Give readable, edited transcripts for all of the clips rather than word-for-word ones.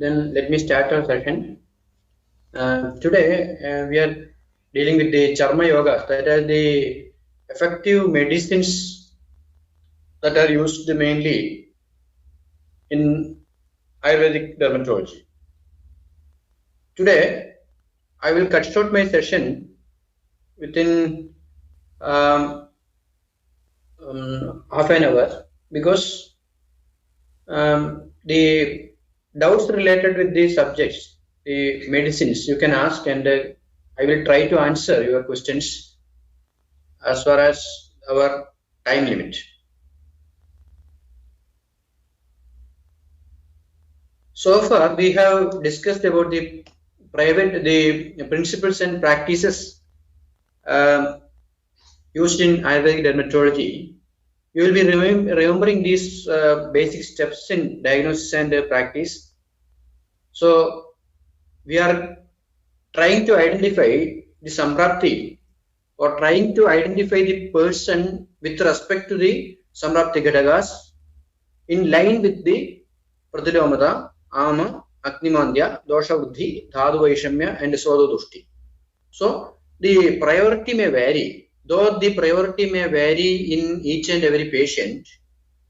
Then let me start our session. Today we are dealing with the Charma Yogas, that are the effective medicines that are used mainly in Ayurvedic dermatology. Today I will cut short my session within half an hour because the doubts related with these subjects, the medicines, you can ask, and I will try to answer your questions as far as our time limit. So far, we have discussed about the principles and practices used in Ayurvedic dermatology. You will be remembering these basic steps in diagnosis and practice. So we are trying to identify the Samprapti, or trying to identify the person with respect to the Samprapti Ghadakas in line with the Pratilomata, Ama, Agnimandya, Dosha Buddhi, Dhadu Vaishamya, and Sodo Dushti. So the priority may vary. Though the priority may vary in each and every patient,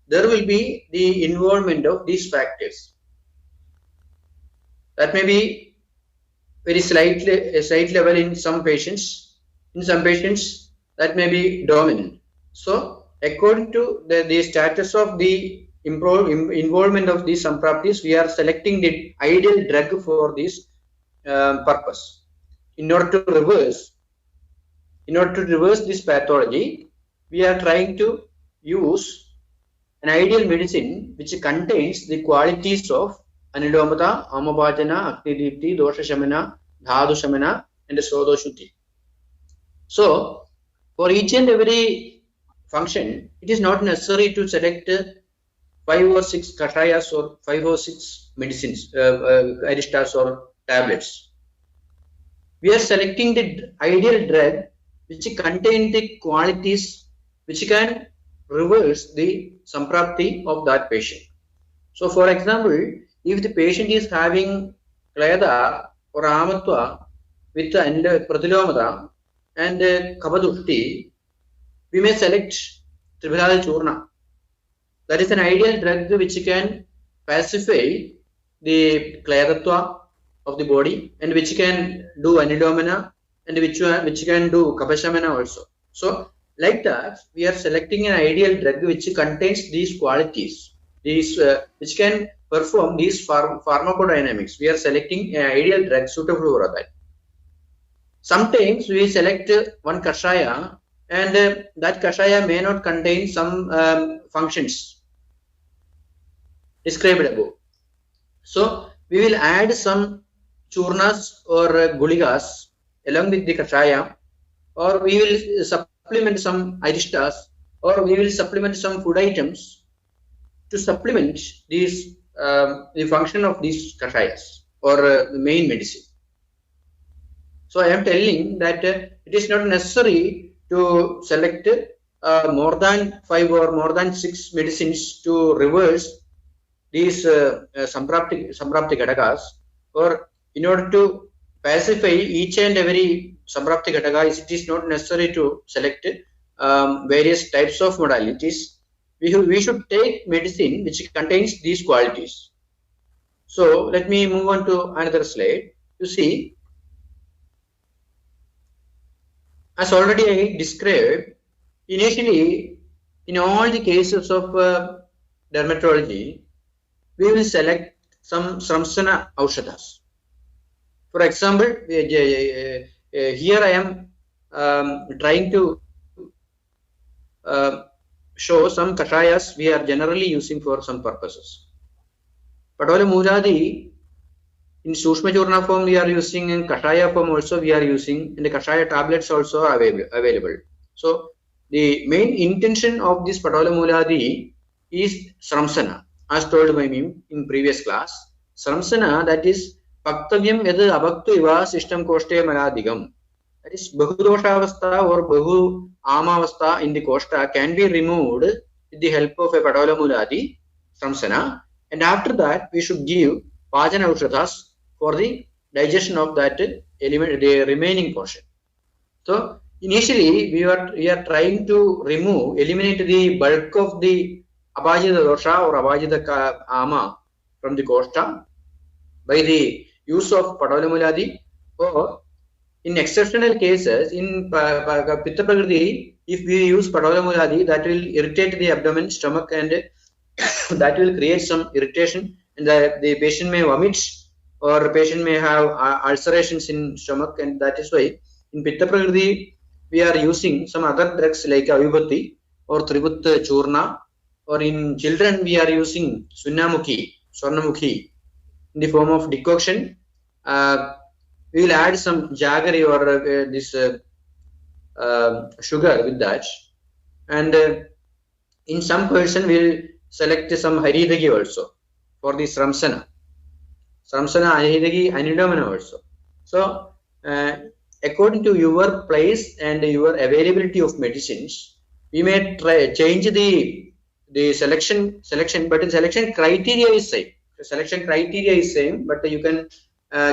there will be the involvement of these factors. That may be very slight level in some patients. In some patients, that may be dominant. So according to the status of the involvement of these Sampraptis, we are selecting the ideal drug for this purpose. In order to reverse this pathology, we are trying to use an ideal medicine which contains the qualities of Anilomata, Amabhajana, Agnidipti, Dosha Shamana, Dhadu Shamana, and Sodo Shuddhi. So, for each and every function, it is not necessary to select 5 or 6 kashayas or 5 or 6 medicines, aristas or tablets. We are selecting the ideal drug which contain the qualities which can reverse the Samprapti of that patient. So, for example, if the patient is having Klayada or Amatva with Pratilomata and Kapadushti, we may select Tribhalal Churna. That is an ideal drug which can pacify the Klayadatva of the body and which can do Anidomana and which can do Kapashamana also. So, like that, we are selecting an ideal drug which contains these qualities, which can perform these pharmacodynamics. We are selecting an ideal drug suitable for that. Sometimes we select one kashaya and that kashaya may not contain some functions described above. So we will add some churnas or guligas along with the kashaya, or we will supplement some aristas, or we will supplement some food items to supplement these the function of these kashayas or the main medicine. So I am telling that it is not necessary to select more than 5 or more than 6 medicines to reverse these Samprapti Ghadakas, or in order to pacify each and every Samprapti Ghadaka, it is not necessary to select various types of modalities. We should take medicine which contains these qualities. So let me move on to another slide. You see, as already I described, initially in all the cases of dermatology, we will select some Sramsana Aushadas. For example, here I am trying to show some kashayas we are generally using for some purposes. Patola Muradi, in Sushma Churna form we are using, in kashaya form also we are using, and the kashaya tablets also are available. So the main intention of this Patola Muladi is Sramsana, as told by me in previous class. Sramsana, that is Paktavyam yad abhaktu iva system koshte maladigam. That is Bahudoshavastha or Bahu Amavastha in the koshta can be removed with the help of a Patola Muladi, Sramsana, and after that we should give Pachana Aushadhas for the digestion of that element, the remaining portion. So initially we are trying to eliminate the bulk of the Abhajita dosha or Abhajita ama from the koshta by the use of Padalamuladi, or in exceptional cases in Pitta Prakriti, if we use Padalamuladi, that will irritate the abdomen, stomach, and that will create some irritation, and the patient may vomit, or patient may have ulcerations in stomach, and that is why in Pitta Prakriti we are using some other drugs like Avibhati or Tribhut Churna, or in children we are using Sunnamukhi, Swarnamukhi in the form of decoction. We will add some jaggery or this sugar with that, and in some person we will select some Haridagi also for the Sramsana Haridagi Anidomana also. So according to your place and your availability of medicines, we may change the selection, but the selection criteria is same. The selection criteria is same, but you can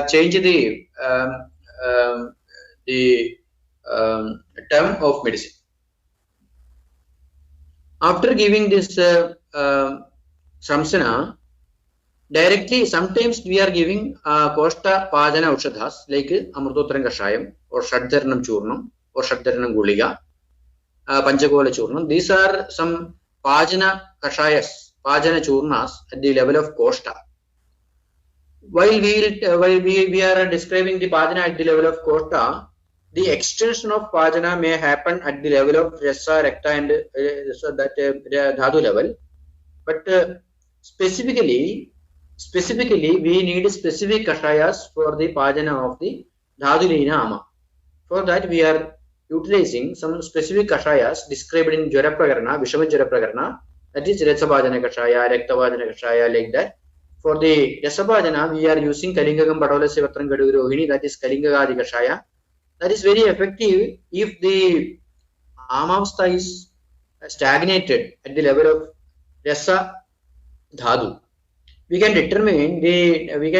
change the term of medicine. After giving this Samsana, directly sometimes we are giving Koshta Pajana Aushadhas like Amrutotram Kashayam or Shadharanam Churnam or Shadharanam Guliga, Panchakola Churnam. These are some Pajana Kashayas, Pajana Churnas at the level of Koshta. While we are describing the Pajana at the level of Koshta, the extension of Pajana may happen at the level of Rasa, Recta, and so that Dhatu level. But specifically, we need specific Kashayas for the Pajana of the Dhadulina Ama. For that, we are utilizing some specific Kashayas described in Jwara Prakarana, Vishama Jwara Prakarana, that is Rasa Pajana Kashaya, Recta Pajana Kashaya, like that. For the Rasa Pajana, we are using Kalingagam Patola Sivatran Gadurohini, that is Kalingagadi Kashaya. That is very effective if the Amavastha is stagnated at the level of Rasa Dhadu. We can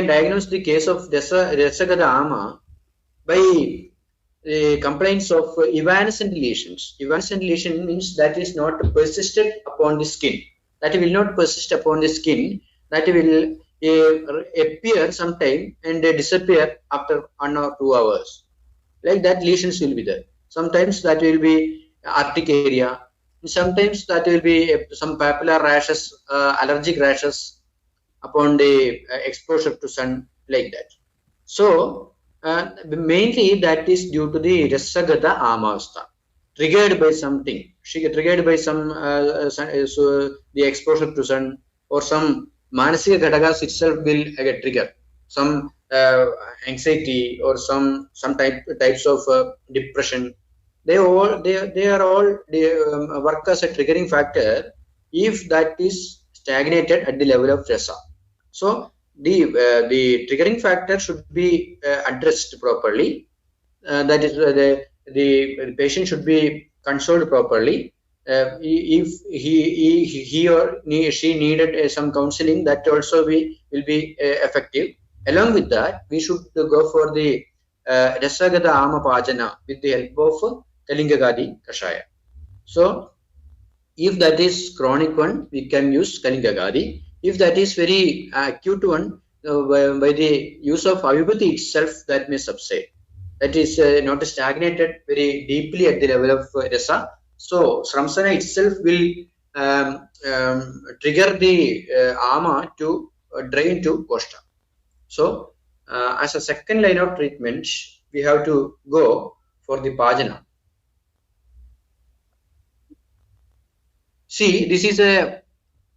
diagnose the case of Rasagada Ama by the complaints of evanescent lesions. Evanescent lesion means that is not persisted upon the skin. That will not persist upon the skin. That will appear sometime and disappear after 1 or 2 hours. Like that, lesions will be there. Sometimes that will be arctic area. Sometimes that will be some papular rashes, allergic rashes upon the exposure to sun, like that. So mainly that is due to the Rasagata Amavastha, triggered by something. Triggered by some the exposure to sun, or some Manasika Ghatakas itself will get triggered. Some anxiety or some types of depression. They are all work as a triggering factor if that is stagnated at the level of Rasa. So the triggering factor should be addressed properly. That is the patient should be consoled properly. If he or she needed some counseling, that also will be effective. Along with that, we should go for the Rasagata Ama Pajana with the help of Kalingagadi Kashaya. So if that is chronic one, we can use Kalingagadi. If that is very acute one, by the use of Avibhati itself, that may subside. That is not stagnated very deeply at the level of Rasa. So Sramsana itself will trigger the Ama to drain to Koshta. So as a second line of treatment, we have to go for the Pajana. See, this is a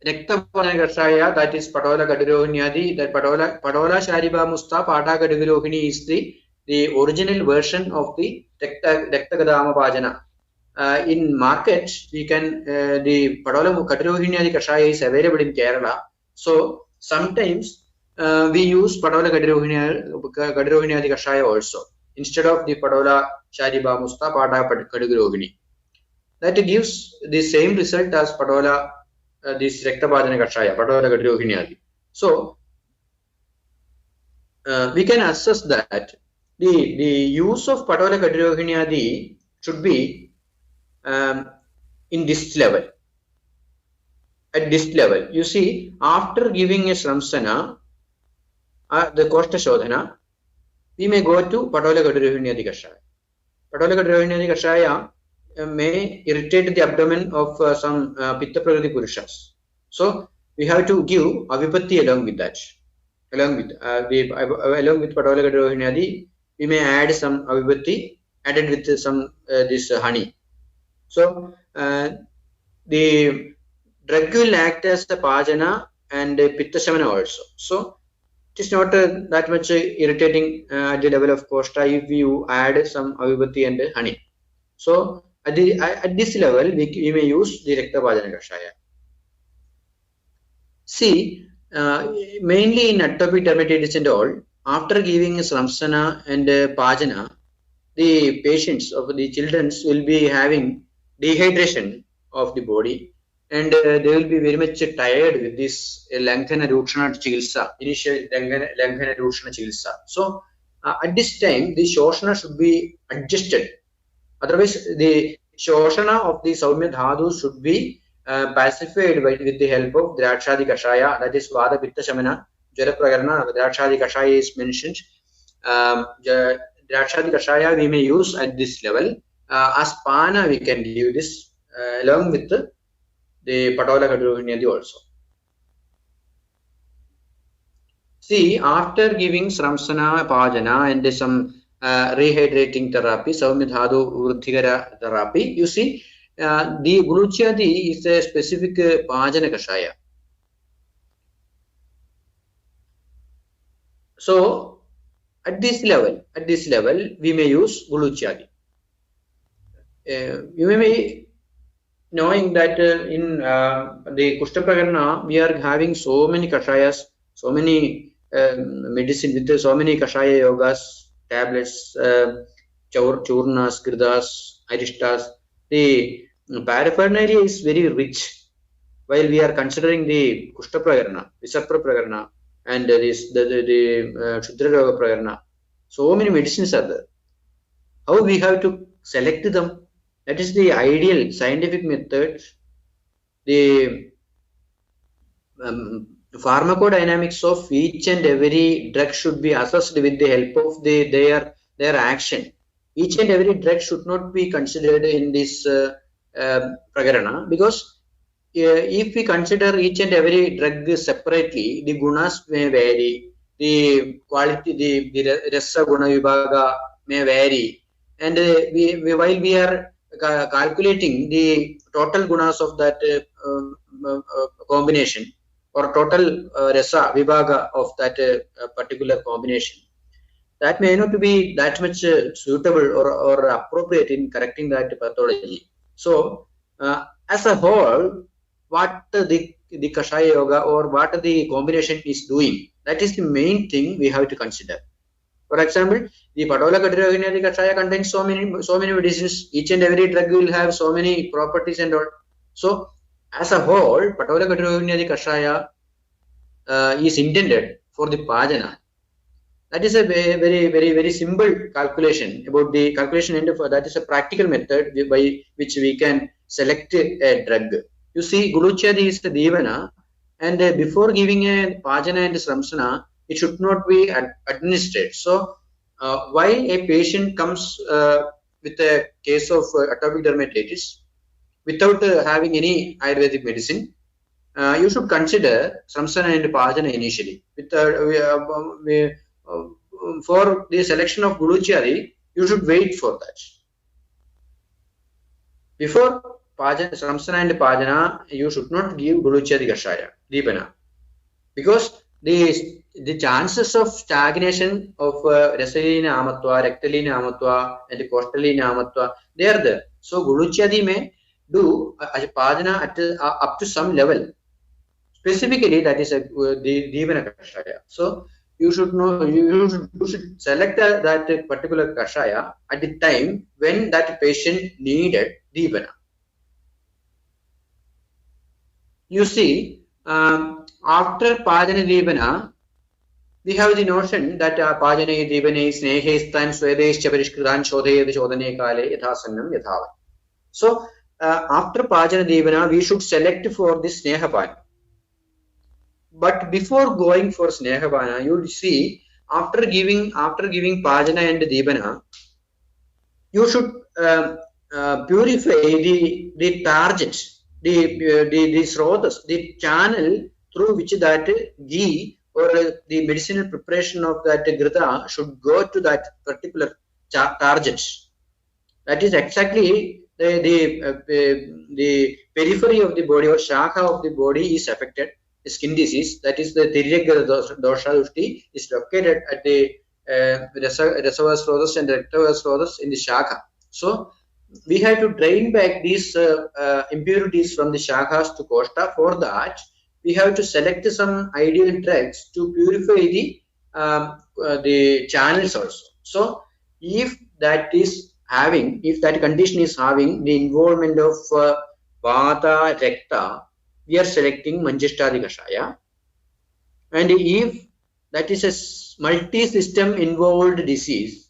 Rekta Pajana Kashaya, that is Patola Gadirohinyadi. That Patola Shariba Musta Pata Gadirohini is the original version of the Rekta Gadama Pajana. In market, we can the Patola Gadirohinyadi Kashaya is available in Kerala. So sometimes we use Patola Gadirohinyadi Kashaya also instead of the Patola Shariba Musta Pata Gadirohini. That gives the same result as Patola this Rekta Pajana Kashaya, Patola Gadirohinyadi. So we can assess that the use of Patola Kadrohinadi should be in this level. At this level, you see, after giving a Sramsana, the Koshta Shodhana, we may go to Patola Kadrohinadi Kashaya. Patola Kadrohinadi Kashaya may irritate the abdomen of some Pitta Prakriti Purushas. So we have to give Avipatti along with that. Along with Patola Kadrohinadi, we may add some Avipatti added with some this honey. So the drug will act as the Pajana and Pitta Shamana also. So it is not that much irritating at the level of Koshta if you add some Avipatti and honey. So at this level, we may use the Rakta Pajana Kashaya. See, mainly in atopic dermatitis and all, after giving Sramsana and Pajana, the patients of the children will be having dehydration of the body, and they will be very much tired with this Langhana Rukshana Chikitsa, initial Langhana Rukshana Chikitsa. So at this time, the Shoshana should be adjusted. Otherwise, the Shoshana of the Saumya Dhatu should be pacified with the help of Drakshadi Kashaya, that is Vada Pitta Shamana, Jara Prakarana, Drakshadi Kashaya is mentioned. Drakshadi Kashaya we may use at this level. As Pana we can give this along with the Patola Kadrohinadi also. See, after giving Sramsana, Pajana and some rehydrating therapy, Saumya Dhatu Vruddhikara therapy, you see, the Guluchadi is a specific Pajana Kashaya. So at this level, we may use Guluchadi. You may be knowing that in the Kushta Prakarana, we are having so many Kashayas, so many medicine with so many Kashaya yogas, tablets, churnas, kridas, arishtas. The paraphernalia is very rich. While we are considering the Kushta Prakarana, Visapra Prakarana, and the Shudra Roga Prakarana, so many medicines are there. How we have to select them? That is the ideal scientific method. The pharmacodynamics of each and every drug should be assessed with the help of their action. Each and every drug should not be considered in this Prakarana, because if we consider each and every drug separately, the gunas may vary, the quality, the rasa guna vibhaga may vary, and while we are calculating the total gunas of that combination, or total rasa vibhaga of that particular combination, that may not be that much suitable or appropriate in correcting that pathology. So as a whole, what the Kashaya Yoga or what the combination is doing, that is the main thing we have to consider. For example, the Patola Kadrohinadi Kashaya contains so many medicines. Each and every drug will have so many properties and all. So as a whole, Patola Kadrohinadi Kashaya is intended for the Pajana. That is a very simple calculation about the calculation end of that is a practical method by which we can select a drug. You see, Guluchadi is the Devana, and before giving a Pajana and Sramsana, it should not be administered. So while a patient comes with a case of atopic dermatitis without having any Ayurvedic medicine, you should consider Sramsana and Pajana initially. For the selection of Guluchadi, you should wait for that. Before Sramsana and Pajana, you should not give Guluchadi Kashaya, Deepana, because the chances of stagnation of Rasalina Amatwa, Rectalina Amatwa, and Costalina Amatwa, they are there. So Guluchadi may do Pajana at up to some level. Specifically, that is the Deepana Kashaya. So you should know, you should select that particular Kashaya at the time when that patient needed Deepana. You see, after Pajana Deepana, we have the notion that Pajane, Dibane, Snehe, Stan, Swedish, Chavarishkran, Shode, the Shodane Kale, Yathasanam, Yathavan. So after Pajana Devana, we should select for this Snehapan. But before going for Snehavana, you see after giving Pajana and Devana, you should purify the target, the srotas, the channel through which that ghee or the medicinal preparation of that grita should go to that particular target. That is exactly the periphery of the body or shaka of the body is affected. The skin disease, that is the Tiryagara dosha dushti, is located at the reservoir srotas and rectal srotas in the shaka. So we have to drain back these impurities from the shakas to koshta. For that, we have to select some ideal drugs to purify the channels also. So if that condition is having the involvement of vata, rekta, we are selecting Manjishtadi Kashaya. And if that is a multi-system involved disease,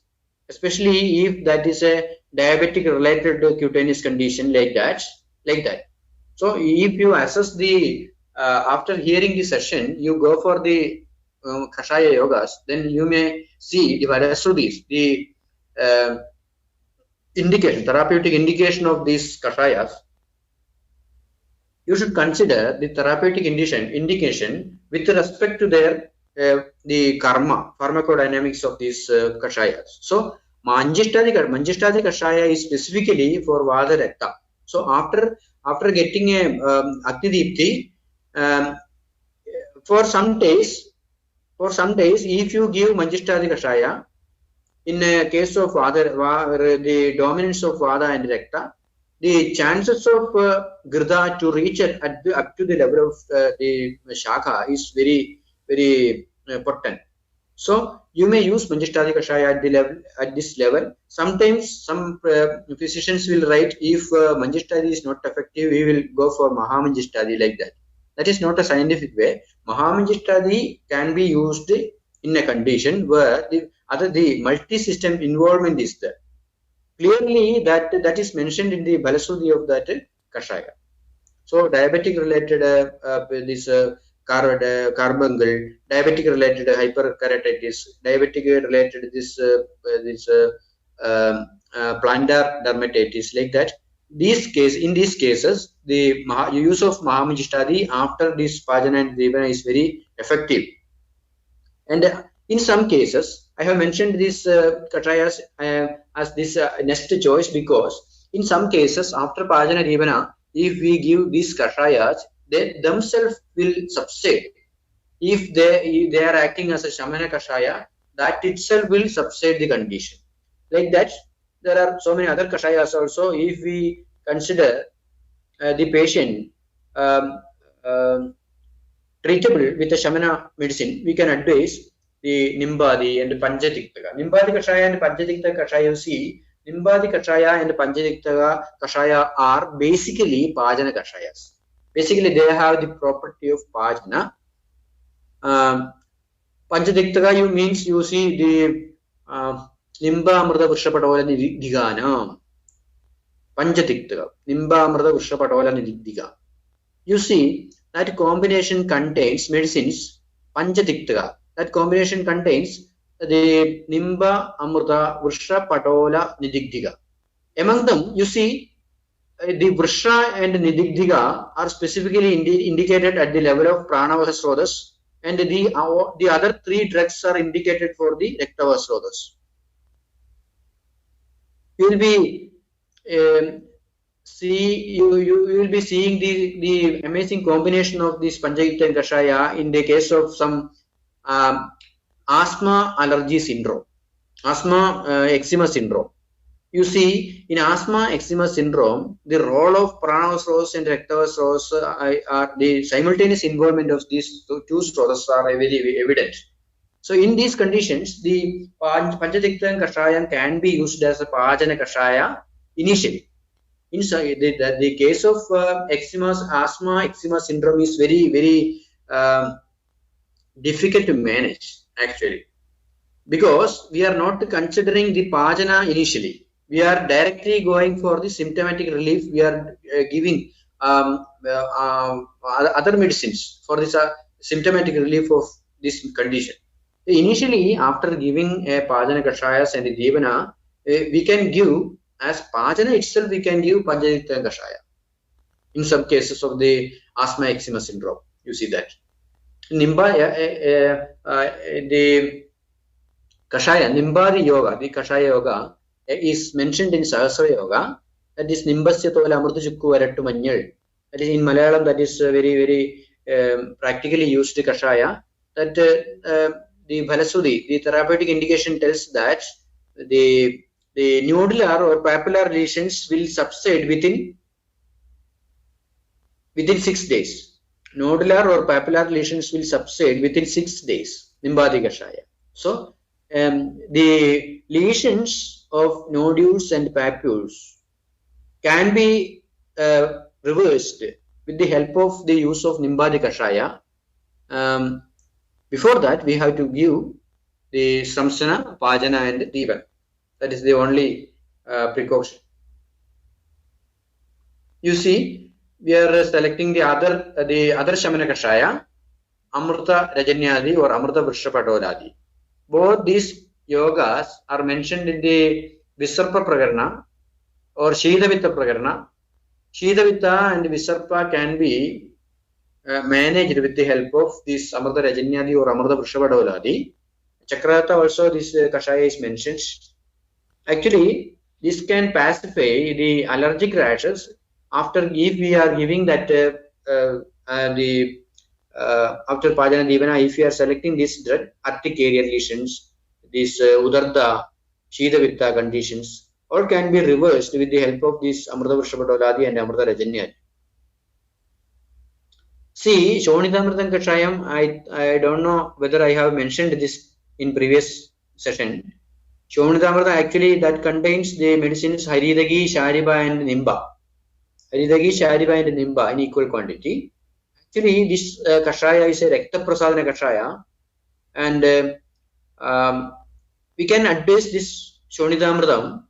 especially if that is a diabetic related cutaneous condition like that. So if you assess the after hearing the session, you go for the Kashaya yogas, then you may see the Varasudis, the therapeutic indication of these Kashayas. You should consider the therapeutic indication with respect to their the karma, pharmacodynamics of these kashayas. So Manjishtadi Kashaya is specifically for Vata Rekta. So after getting a Agnidipti, for some days, if you give Manjishtadi Kashaya, in a case of the dominance of Vata and Rekta, the chances of Girda to reach up to the level of the Shaka is very, very potent. So you may use Manjishtadi Kashaya at this level. Sometimes some physicians will write, if Manjishtadi is not effective, we will go for Mahamanjishtadi like that. That is not a scientific way. Mahamanjishtadi can be used in a condition where the multi-system involvement is there. Clearly, that is mentioned in the Balasudi of that Kashaya. So diabetic related this carbuncle, diabetic related hyperkeratitis, diabetic related this plantar dermatitis, like that. In these cases, the use of Mahamanjishtadi after this Pajana and Devana is very effective. And in some cases, I have mentioned these Kashayas as this next choice because in some cases after Pajana Devana, if we give these Kashayas, they themselves will subside. If they are acting as a Shamana Kashaya, that itself will subside the condition. Like that, there are so many other Kashayas also. If we consider the patient treatable with a Shamana medicine, we can advise the Nimbadi and the Panchatiktaka. Nimbadi Kashaya and Panchatiktaka Kashaya, you see, Nimbadi Kashaya and Panchatiktaka Kashaya are basically Pajana Kashayas. Basically, they have the property of Pajana. Panchatiktaka, you see the Nimba Amrita Vrishapatola Nidigana. Panchatiktaka, Nimba Amrita Vrishapatola Nidiga. You see, that combination contains medicines, Panchatiktaka. That combination contains the Nimba, Amrita, Vrsha, Patola, Nidigdiga. Among them, you see, the Vrsha and Nidigdiga are specifically indicated at the level of Pranavasa Srotas, and the other three drugs are indicated for the Rektavasa Srotas. You will be you will be seeing the amazing combination of this Panchagita and Kashaya in the case of some asthma allergy syndrome, asthma eczema syndrome. You see, in asthma eczema syndrome, the role of Pranavasa and Rektavasa are the simultaneous involvement of these two srotas are very evident. So in these conditions, the Panchatikta and Kashaya can be used as a Pajana Kashaya initially. In the case of asthma eczema syndrome is very, very difficult to manage. actually, because we are not considering the pajana initially. We are directly going for the symptomatic relief. We are giving other medicines for this symptomatic relief of this condition. Initially, after giving a pajana kashayas and devana, we can give as pajana itself. We can give panchadikta kashaya in some cases of the asthma eczema syndrome. You see that nimba the kashaya nimbadi yoga, the kashaya yoga is mentioned in Sahasra yoga. That is nimbasya tola amruta chukku varattu manjal. That is in Malayalam. That is very practically used kashaya. That the Bhalasudi, the therapeutic indication tells that the nodular or papular lesions will subside within 6 days. Nodular or papular lesions will subside within 6 days. Nimbadi kashaya. So the lesions of nodules and papules can be reversed with the help of the use of Nimbadi kashaya. Before that, we have to give the Samsana, Pajana and Devan. That is the only precaution. You see, we are selecting the other Shamana kashaya, Amrita Rajanyadi or Amrita Vrishapatoladi. Both these yogas are mentioned in the Visarpa Prakarana or Shidavitta Prakarana. Shidavitta and Visarpa can be managed with the help of this Amrita Rajanyadi or Amrita Vrishapatoladi. Chakrata also this kashaya is mentioned. Actually, this can pacify the allergic rashes after if we are giving that after Pajana Devana, if we are selecting this drug, urticarial lesions, this Udarda, Shidavitta conditions, all can be reversed with the help of this Amrita Vrishapatoladi and Amrita Rajanyadi. See, Shonidamritam Kashayam, I don't know whether I have mentioned this in previous session. Shonidamrita actually that contains the medicines Haridagi, Shariba and Nimba. Haridagi, Shariba and Nimba in equal quantity. Actually, this kashaya is a Rakta Prasadana kashaya, and we can advise this Shonidamritam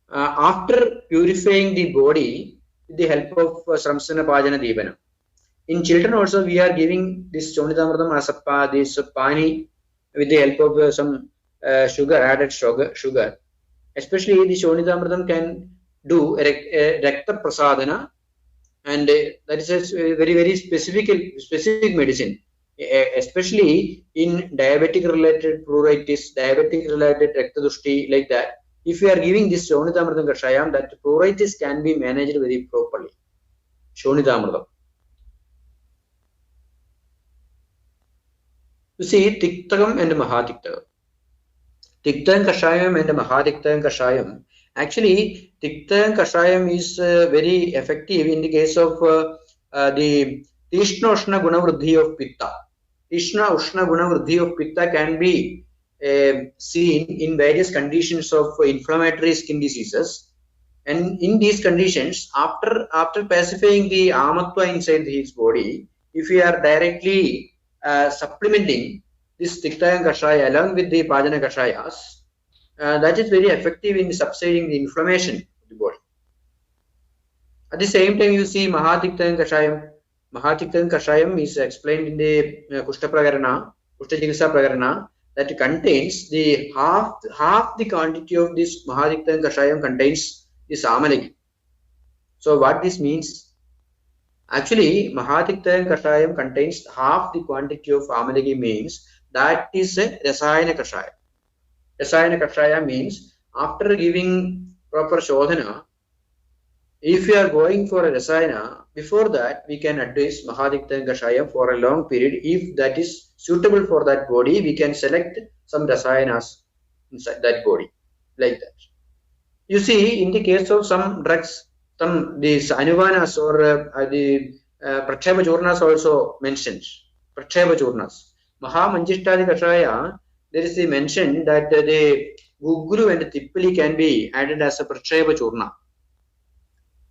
after purifying the body with the help of Samsana Pajana Devana. In children also, we are giving this Shonidamritam as this pani with the help of some added sugar. Especially the Shonidamritam can do Rakta Prasadana, and that is a very specific medicine, especially in diabetic related pruritus, diabetic related Raktadushti, like that. If we are giving this Shonidamritam Kashayam, that pruritus can be managed very properly. Shonidamritam. You see, Tiktakam and Mahatiktakam. Tiktakam Kashayam and Mahatiktakam Kashayam. Actually, Tiktakam Kashayam is very effective in the case of the Tishna Ushna Gunavruddhi of Pitta. Tishna Ushna Gunavruddhi of Pitta can be seen in various conditions of inflammatory skin diseases. And in these conditions, after pacifying the Amatva inside his body, if we are directly supplementing this Tiktakam Kashaya along with the Pajana Kashayas, that is very effective in subsiding the inflammation of the body. At the same time, you see Mahatiktakam Kashayam. Mahatiktakam Kashayam is explained in the Kushta Prakarana, Kushta Chikitsa Prakarana, that contains the half the quantity of this Mahatiktakam Kashayam contains this Amalagi. So what this means? Actually, Mahatiktakam Kashayam contains half the quantity of Amalagi, means that is a Rasayana Kashaya. Rasayana Kashaya means after giving proper Shodhana, if we are going for a Rasayana, before that we can advise Mahatiktakam Kashaya for a long period. If that is suitable for that body, we can select some Rasayanas inside that body, like that. You see, in the case of some drugs, these Anuvanas or the Prakshepa Churnas also mentioned. Prakshepa Churnas. Mahamanjishtadi Kashaya, there is a mention that the Gulgulu and Tippali can be added as a Prakshepa Churna.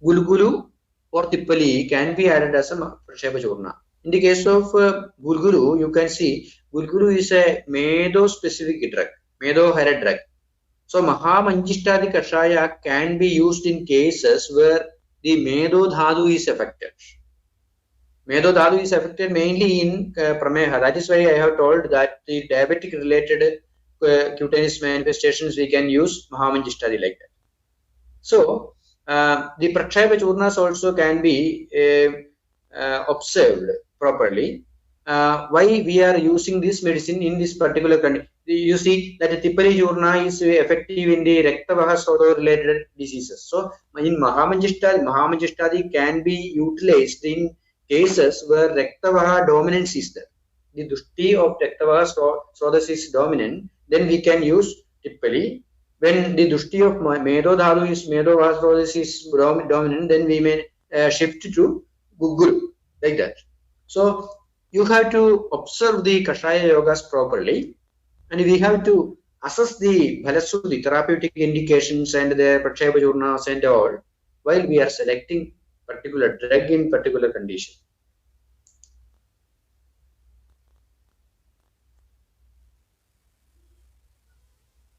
Gulgulu or Tippali can be added as a Prakshepa Churna. In the case of Gulgulu, you can see Gulgulu is a Medo specific drug, Medo hair drug. So Mahamanjishtadi Kashaya can be used in cases where the Medo Dhadu is affected. Medo Dhadu is affected mainly in Prameha. That is why I have told that the diabetic related cutaneous manifestations we can use Mahamanjishtadi like that. So the Prakshepa Churnas also can be observed properly. Why we are using this medicine in this particular condition? You see that Tipali Churna is effective in the Rektavaha related diseases. So in Mahamanjishtadi can be utilized in cases where Rektavaha dominance is there. The Dushti of Rektavaha Srodhas is dominant, then we can use Tipali. When the Dushti of Medo Dhadu is Medo Srodhas is dominant, then we may shift to Gugul like that. So you have to observe the Kashaya Yogas properly, and we have to assess the Bhalasudhi therapeutic indications and the Prakshepa Churnas and all while we are selecting particular drug in particular condition.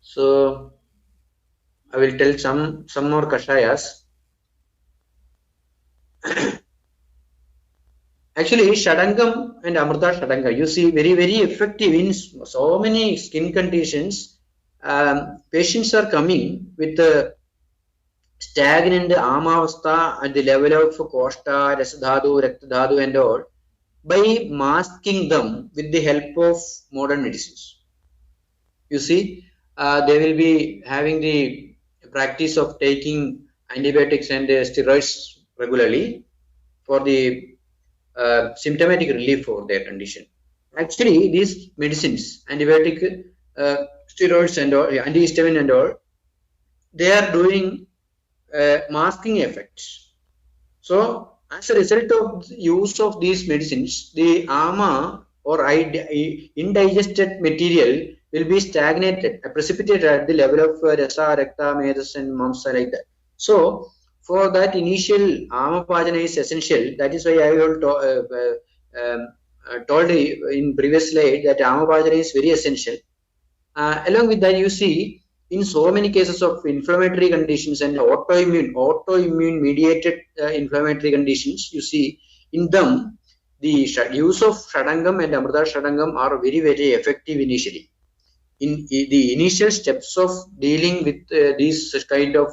So I will tell some more Kashayas. Actually, Shadangam and Amrita Shadanga, you see, very, very effective in so many skin conditions. Patients are coming with stagnant Amavastha at the level of Koshta, Rasadhadu, Raktadhadu and all by masking them with the help of modern medicines. You see, they will be having the practice of taking antibiotics and steroids regularly for the symptomatic relief for their condition. Actually, these medicines, antibiotic, steroids and all, antihistamine and all, they are doing masking effects. So, as a result of the use of these medicines, the ama or indigested material will be stagnated, precipitated at the level of rasa, rakta, medas and mamsa like that. So, for that initial Amapajana is essential. That is why I told in previous slide that Amapajana is very essential. Along with that, you see in so many cases of inflammatory conditions and autoimmune mediated inflammatory conditions, you see in them the use of Shadangam and Amrita Shadangam are very, very effective initially. In the initial steps of dealing with these kind of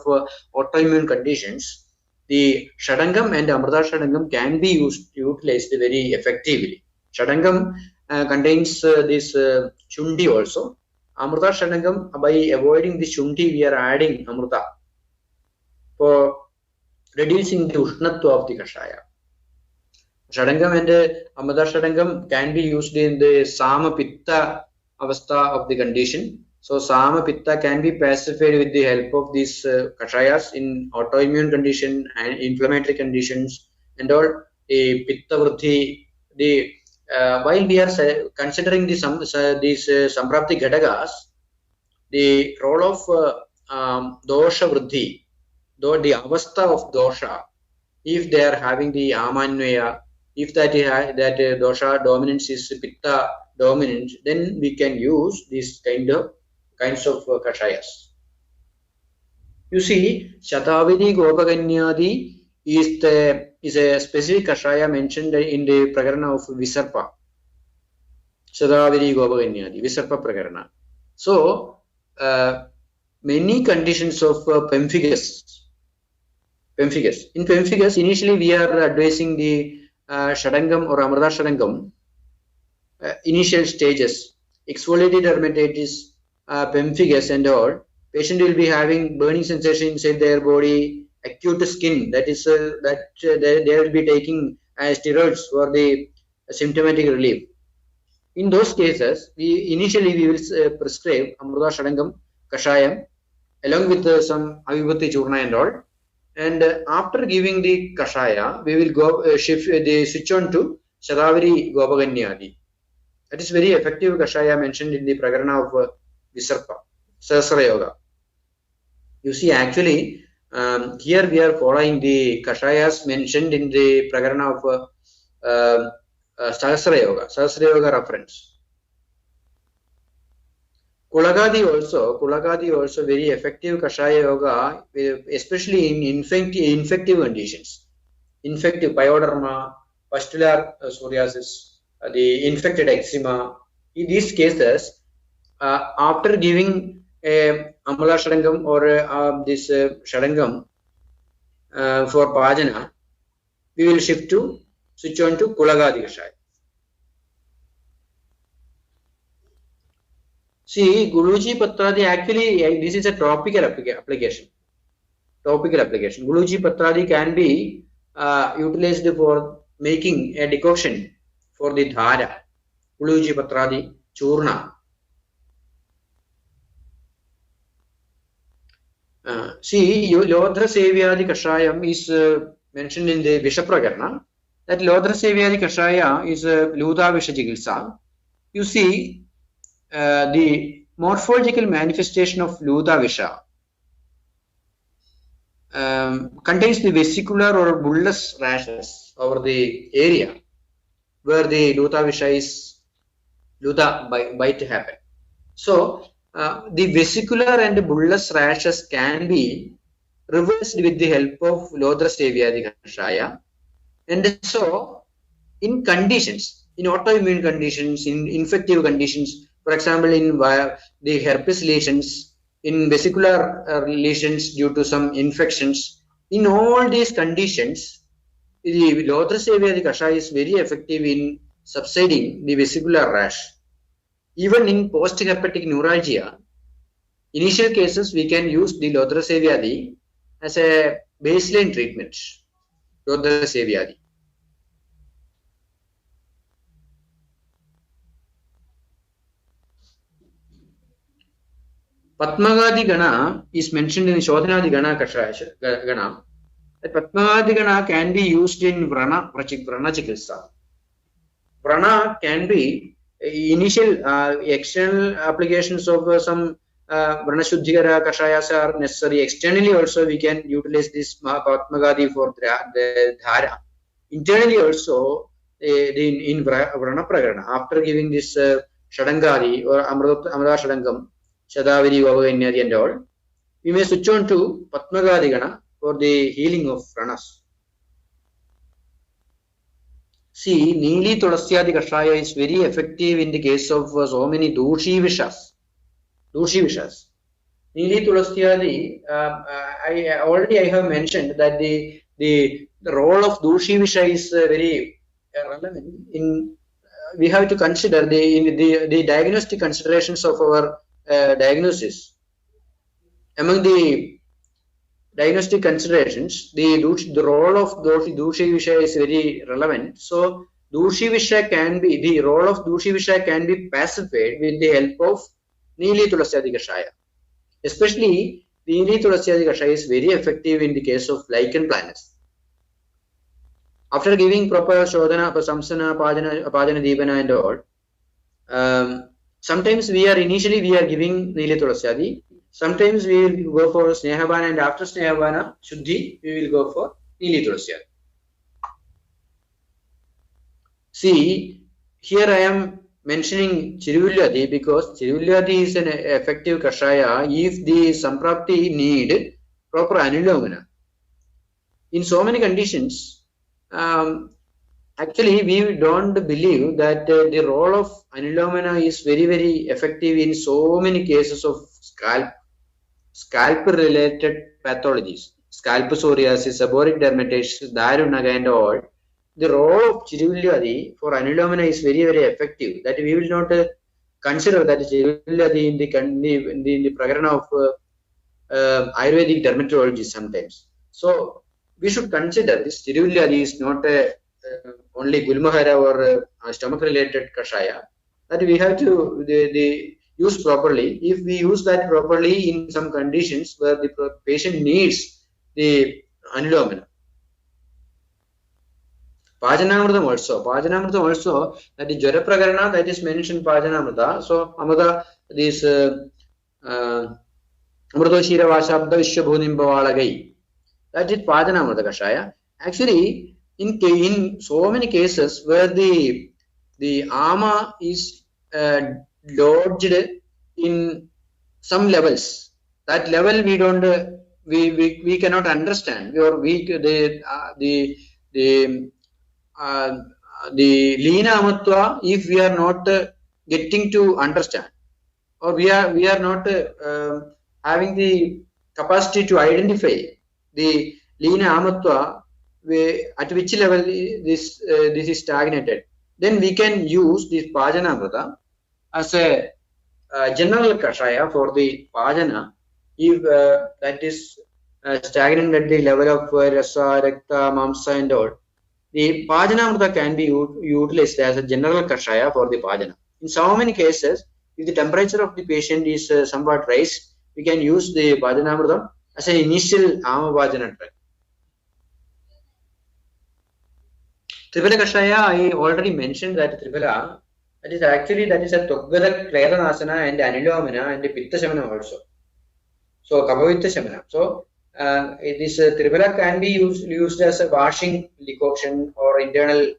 autoimmune conditions, the Shadangam and Amrita Shadangam can be utilized very effectively. Shadangam contains this Shundi also. Amrita Shadangam, by avoiding the Shundi, we are adding Amrita for reducing the Ushnatva of the Kashaya. Shadangam and Amrita Shadangam can be used in the Sama Pitta avastha of the condition. So Sama Pitta can be pacified with the help of these Kashayas in autoimmune condition and inflammatory conditions and all. The Pitta Vruddhi, the while we are considering these Samprapti Ghadagas, the role of Dosha Vruddhi, though the avastha of Dosha, if they are having the Amanyaya, if that Dosha dominance is Pitta dominant, then we can use these kinds of Kashayas. You see, Shatavidi Gopaganyadi is a specific Kashaya mentioned in the Prakarana of Visarpa. Shatavidi Gopaganyadi, Visarpa Prakarana. So, many conditions of pemphigus. In pemphigus, initially we are advising the Shadangam or Amrita Shadangam. Initial stages, exfoliated dermatitis, pemphigus and all, patient will be having burning sensation inside their body, acute skin, that is they will be taking steroids for the symptomatic relief. In those cases, we will prescribe Amrita Shadangam Kashayam along with some Avibhati Churna and all. And after giving the Kashaya, we will go switch on to Shatavari Gopaganyadi. That is very effective Kashaya mentioned in the Prakarana of Visarpa, Sahasra Yoga. You see, actually, here we are following the Kashayas mentioned in the Prakarana of Sahasra Yoga reference. Kulagadi also very effective Kashaya Yoga, especially in infective conditions. Infective pyoderma, pustular psoriasis, the infected eczema. In these cases, after giving a Amala Shadangam or this Shadangam for Pajana, we will switch on to Kulagadi Kashaya. See, Guluji Patradi, actually, this is a topical application. Guluji Patradi can be utilized for making a decoction for the dhara. Guluji Patradi Churna. See, Lodra Sevyadi Kashayam is mentioned in the Vishaprakarna. That Lodra Sevyadi Kashaya is Luda Vishajigilsa. You see, the morphological manifestation of Luda Visha contains the vesicular or bullous rashes over the area where the Luda Visha is Luda bite happen. So, the vesicular and bullous rashes can be reversed with the help of Lodra Sevyadi Kashaya. And so, in conditions, in autoimmune conditions, in infective conditions, for example, in the herpes lesions, in vesicular lesions due to some infections, in all these conditions, the Lodra Sevyadi Kashaya is very effective in subsiding the vesicular rash. Even in post-herpetic neuralgia, initial cases we can use the Lodra Sevyadi as a baseline treatment. Lodra Sevyadi. Padmagadi Gana is mentioned in Shodhanadi Gana Kashaya Gana. That Padmagadi Gana can be used in Vrana Chikitsa. Vrana can be initial external applications of some Vrana Shuddhikara Kashayas are necessary. Externally also we can utilize this Padmagadi for the dhara. Internally also in Vrana Prakarana, after giving this Shadangadi or Amrita Shadangam, Shadavari, Vavanyadi and all, we may switch on to Padmagadigana for the healing of Vranas. See, Neeli Tulasyadi Kashaya is very effective in the case of so many Doshi Vishas. Neeli Tulasyadi, I have mentioned that the role of Doshi Visha is very relevant. We have to consider the diagnostic considerations of our diagnosis. Among the diagnostic considerations, the role of Doshi Visha is very relevant. So, Doshi Visha the role of Doshi Visha can be pacified with the help of Neeli Tulasyadi Kashaya. Especially, the Neeli Tulasyadi Kashaya is very effective in the case of lichen planus. After giving proper Shodhana, Samsana, Pajana Deepana and all, sometimes we are giving Neeli Tulasyadi. Sometimes we will go for Snehabana, and after Snehabana, Shuddhi, we will go for Neeli Tulasyadi. See, here I am mentioning Chiruvyadi because Chiruvyadi is an effective Kashaya if the Samprapti need proper Anulomana. In so many conditions, actually, we don't believe that the role of Anulomana is very, very effective in so many cases of scalp-related pathologies. Scalp psoriasis, seborrheic dermatitis, Darunaga and all. The role of Chiruvyadi for Anulomana is very, very effective. That we will not consider that Chiruvyadi in the Prakarana of Ayurvedic dermatology sometimes. So, we should consider this Chiruvyadi is not only Gulmahara or stomach-related Kashaya. That we have to use properly. If we use that properly in some conditions where the patient needs the Anulomana. Pajanamrita also, that is Jara Prakarana, that is mentioned Pajanamrita. So, Amada, this Amrito Shira Vashabda Vishabhunim Bhavalagai. That is Pajanamrita Kashaya. Actually, in so many cases where the the ama is lodged in some levels. That level we don't we cannot understand, or we the Lina Amatwa, if we are not getting to understand, or we are not having the capacity to identify the Lina Amatwa, at which level this is stagnated, then we can use this Pajanamrita as a general kashaya for the Pajana, if that is stagnant at the level of rasa, rakta, mamsa and all. The Pajanamrita can be utilized as a general kashaya for the Pajana. In so many cases, if the temperature of the patient is somewhat raised, we can use the Pajanamrita as an initial Amapajana drug. Triphala Kashaya, I already mentioned that Triphala, that is a Togveda Kleranasana and Anilomana and the Pitta Shamana also. So Kapavitta Shamana. So this Triphala can be used as a washing decoction or internal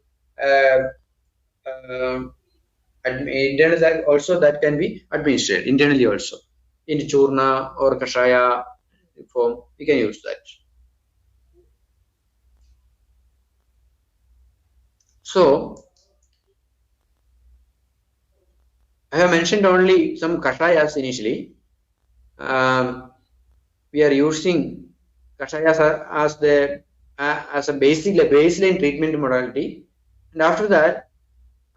internal also, that can be administered internally also in churna or kashaya form. We can use that. So I have mentioned only some kashayas initially. We are using kashayas as a baseline treatment modality, and after that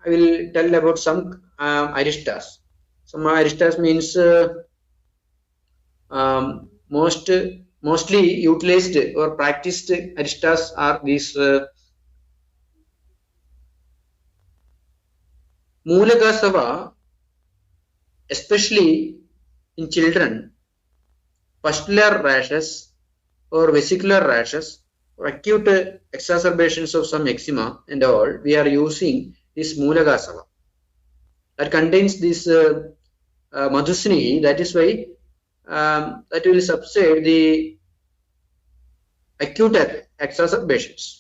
I will tell about some aristas. Some aristas means mostly utilized or practiced aristas are these Mulaka Sava, especially in children, pustular rashes or vesicular rashes or acute exacerbations of some eczema and all, we are using this Mulaka Sava that contains this Madhusini. That is why that will subside the acute exacerbations.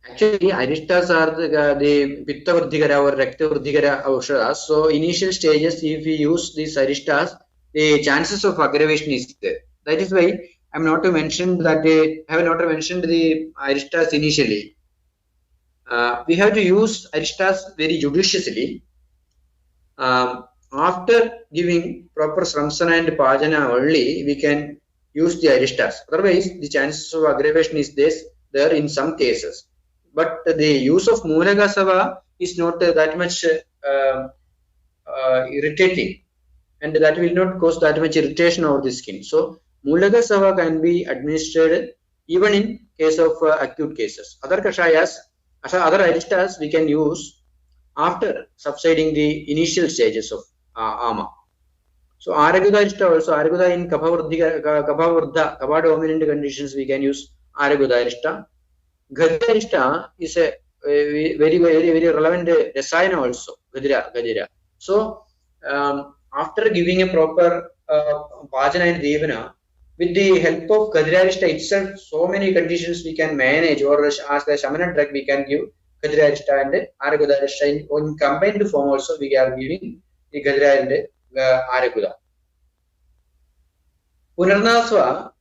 Actually, aristas are the pitta vruddhikara or rakta vruddhikara aushadas. So initial stages, if we use these aristas, the chances of aggravation is there. That is why I am not to mention that I have not mentioned the aristas initially. We have to use aristas very judiciously. After giving proper sramsana and pajana only, we can use the aristas. Otherwise, the chances of aggravation is there in some cases. But the use of Mulaka Sava is not that much irritating, and that will not cause that much irritation over the skin. So Mulaka Sava can be administered even in case of acute cases. Other kashayas, other aristas we can use after subsiding the initial stages of ama. So Araguda arista also, Araguda in Kapha dominant conditions we can use Araguda arista. Gadira is a very relevant rasayana also. Gadira. So after giving a proper Pajana and Devana, with the help of Gadirarishta itself, so many conditions we can manage, or as the Shamana drug we can give Gadirarishta and Aragudarishta in combined form also we are giving the Gadira and Araguda. Punarnasava,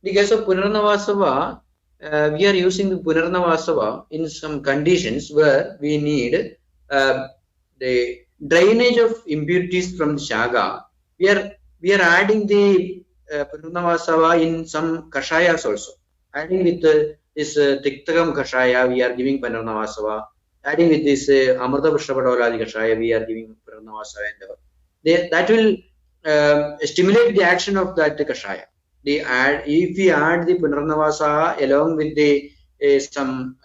the case of Punarnavasava, we are using the Punarnavasava in some conditions where we need the drainage of impurities from the Shaga. We are adding the Punarnavasava in some kashayas also. Adding with this Tiktakam kashaya, we are giving Punarnavasava. Adding with this Amrita Pushpapadoladi kashaya, we are giving Punarnavasava. And that will stimulate the action of that kashaya. If we add the Punarnavasa along with the some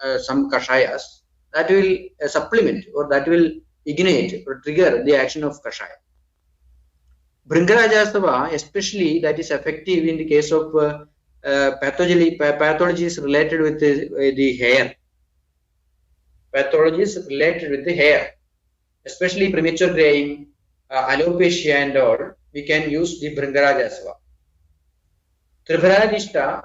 kashayas, that will supplement, or that will ignite or trigger the action of kashaya. Bhringarajastava, especially, that is effective in the case of pathologies related with the hair. Pathologies related with the hair, especially premature graying, alopecia and all, we can use the Bhringarajastava. Triphala,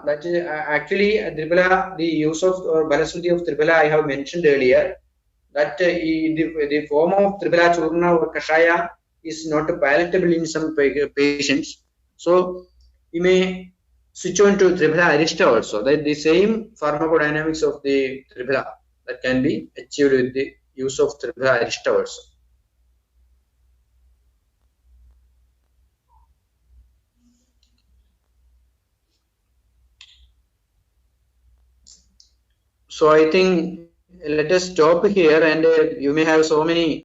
that is actually Triphala, the use of Balasruti of Triphala I have mentioned earlier. that the form of Triphala Churna or Kashaya is not palatable in some patients. So we may switch on to Triphala Arista also. That the same pharmacodynamics of the Triphala that can be achieved with the use of Triphala Arista also. So I think let us stop here, and you may have so many